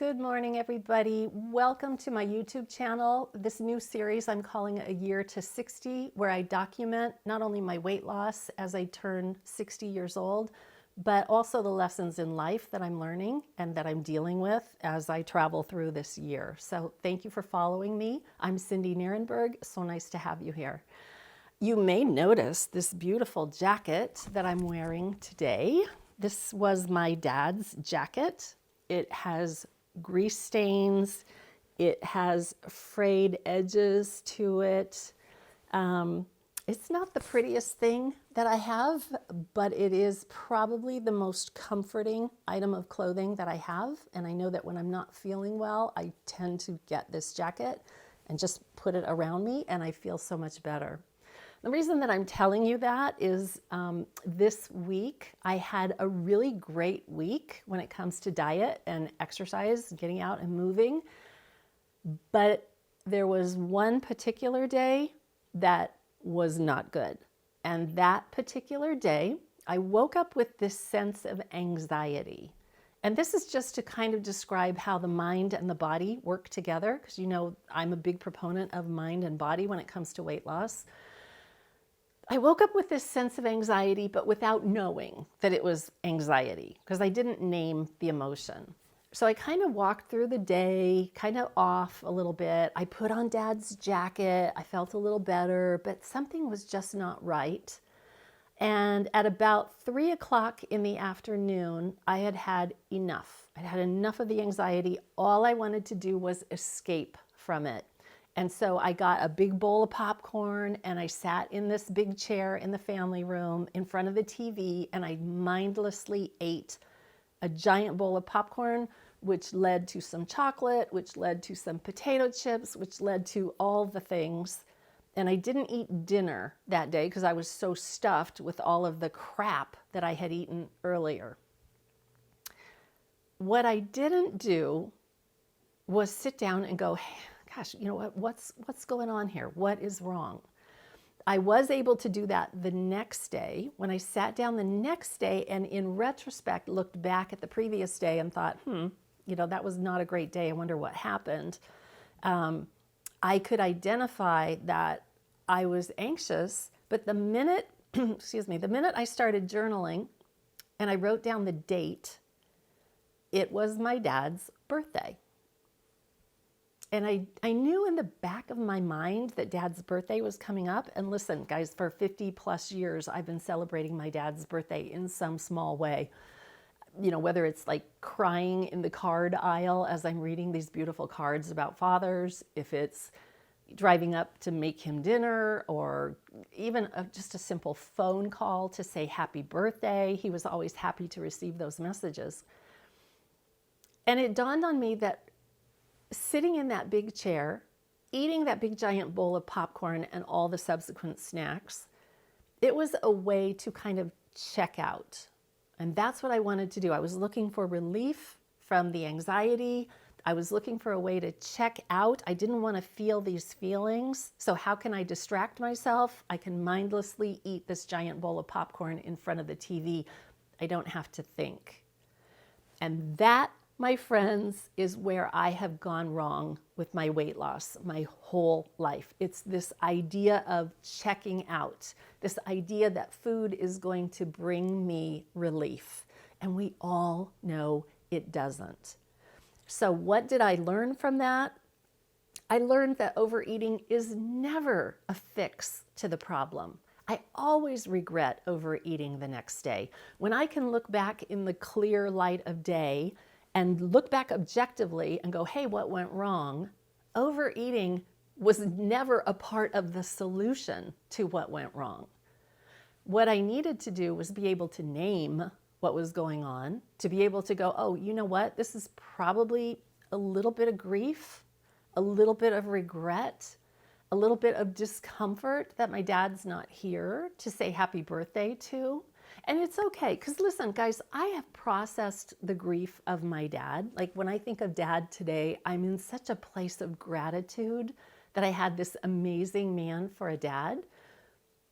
Good morning, everybody. Welcome to my YouTube channel. This new series I'm calling A Year to 60, where I document not only my weight loss as I turn 60 years old, but also the lessons in life that I'm learning and that I'm dealing with as I travel through this year. So thank you for following me. I'm Cindy Nierenberg. So nice to have you here. You may notice this beautiful jacket that I'm wearing today. This was my dad's jacket. It has grease stains. It has frayed edges to it. It's not the prettiest thing that I have, but it is probably the most comforting item of clothing that I have. And I know that when I'm not feeling well, I tend to get this jacket and just put it around me, and I feel so much better. The reason that I'm telling you that is this week I had a really great week when it comes to diet and exercise, getting out and moving. But there was one particular day that was not good. And that particular day, I woke up with this sense of anxiety. And this is just to kind of describe how the mind and the body work together, because you know I'm a big proponent of mind and body when it comes to weight loss. I woke up with this sense of anxiety, but without knowing that it was anxiety, because I didn't name the emotion. So I kind of walked through the day, kind of off a little bit. I put on Dad's jacket. I felt a little better, but something was just not right. And at about 3 o'clock in the afternoon, I had had enough. I'd had enough of the anxiety. All I wanted to do was escape from it. And so I got a big bowl of popcorn and I sat in this big chair in the family room in front of the TV, and I mindlessly ate a giant bowl of popcorn, which led to some chocolate, which led to some potato chips, which led to all the things. And I didn't eat dinner that day because I was so stuffed with all of the crap that I had eaten earlier. What I didn't do was sit down and go, hey, gosh, you know what? What's going on here? What is wrong? I was able to do that the next day when I sat down the next day and in retrospect looked back at the previous day and thought, that was not a great day. I wonder what happened. I could identify that I was anxious, but the minute, the minute I started journaling and I wrote down the date, it was my dad's birthday. And I knew in the back of my mind that Dad's birthday was coming up. And listen, guys, for 50 plus years, I've been celebrating my dad's birthday in some small way. You know, whether it's like crying in the card aisle as I'm reading these beautiful cards about fathers, if it's driving up to make him dinner, or even just a simple phone call to say happy birthday. He was always happy to receive those messages. And it dawned on me that sitting in that big chair, eating that big giant bowl of popcorn and all the subsequent snacks, it was a way to kind of check out. And that's what I wanted to do. I was looking for relief from the anxiety. I was looking for a way to check out. I didn't want to feel these feelings. So how can I distract myself? I can mindlessly eat this giant bowl of popcorn in front of the TV. I don't have to think. And that, my friends, is where I have gone wrong with my weight loss my whole life. It's this idea of checking out, this idea that food is going to bring me relief. And we all know it doesn't. So what did I learn from that? I learned that overeating is never a fix to the problem. I always regret overeating the next day. When I can look back in the clear light of day and look back objectively and go, hey, what went wrong? Overeating was never a part of the solution to what went wrong. What I needed to do was be able to name what was going on, to be able to go, oh, you know what? This is probably a little bit of grief, a little bit of regret, a little bit of discomfort that my dad's not here to say happy birthday to. And it's okay, because listen, guys, I have processed the grief of my dad. Like when I think of Dad today, I'm in such a place of gratitude that I had this amazing man for a dad.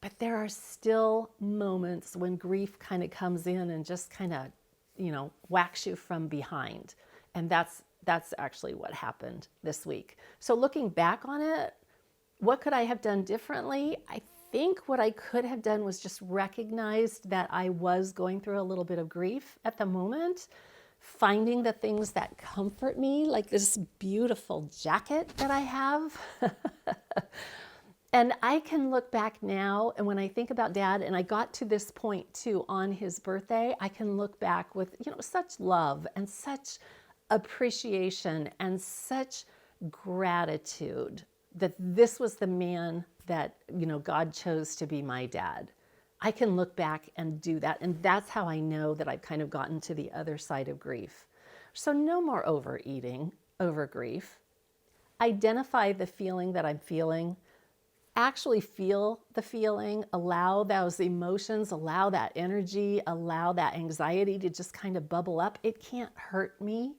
But there are still moments when grief kind of comes in and just kind of, whacks you from behind. And that's actually what happened this week. So looking back on it, what could I have done differently? I think what I could have done was just recognized that I was going through a little bit of grief at the moment, finding the things that comfort me, like this beautiful jacket that I have. And I can look back now, and when I think about Dad, and I got to this point too on his birthday, I can look back with, such love and such appreciation and such gratitude that this was the man that, God chose to be my dad. I can look back and do that. And that's how I know that I've kind of gotten to the other side of grief. So no more overeating over grief. Identify the feeling that I'm feeling. Actually feel the feeling, allow those emotions, allow that energy, allow that anxiety to just kind of bubble up. It can't hurt me.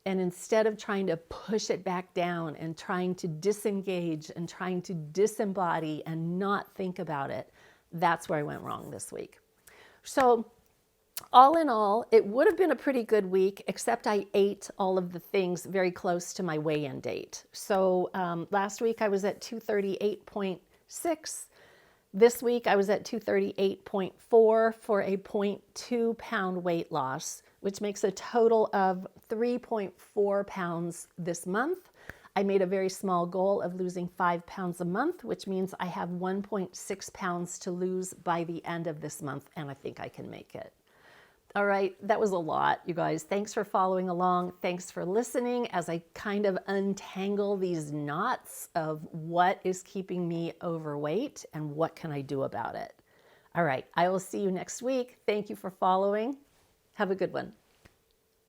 And instead of trying to push it back down and trying to disengage and trying to disembody and not think about it, that's where I went wrong this week. So all in all, it would have been a pretty good week, except I ate all of the things very close to my weigh-in date. So last week I was at 238.6. This week I was at 238.4 for a 0.2 pound weight loss, which makes a total of 3.4 pounds this month. I made a very small goal of losing 5 pounds a month, which means I have 1.6 pounds to lose by the end of this month, and I think I can make it. All right, that was a lot, you guys. Thanks for following along. Thanks for listening as I kind of untangle these knots of what is keeping me overweight and what can I do about it. All right, I will see you next week. Thank you for following. Have a good one.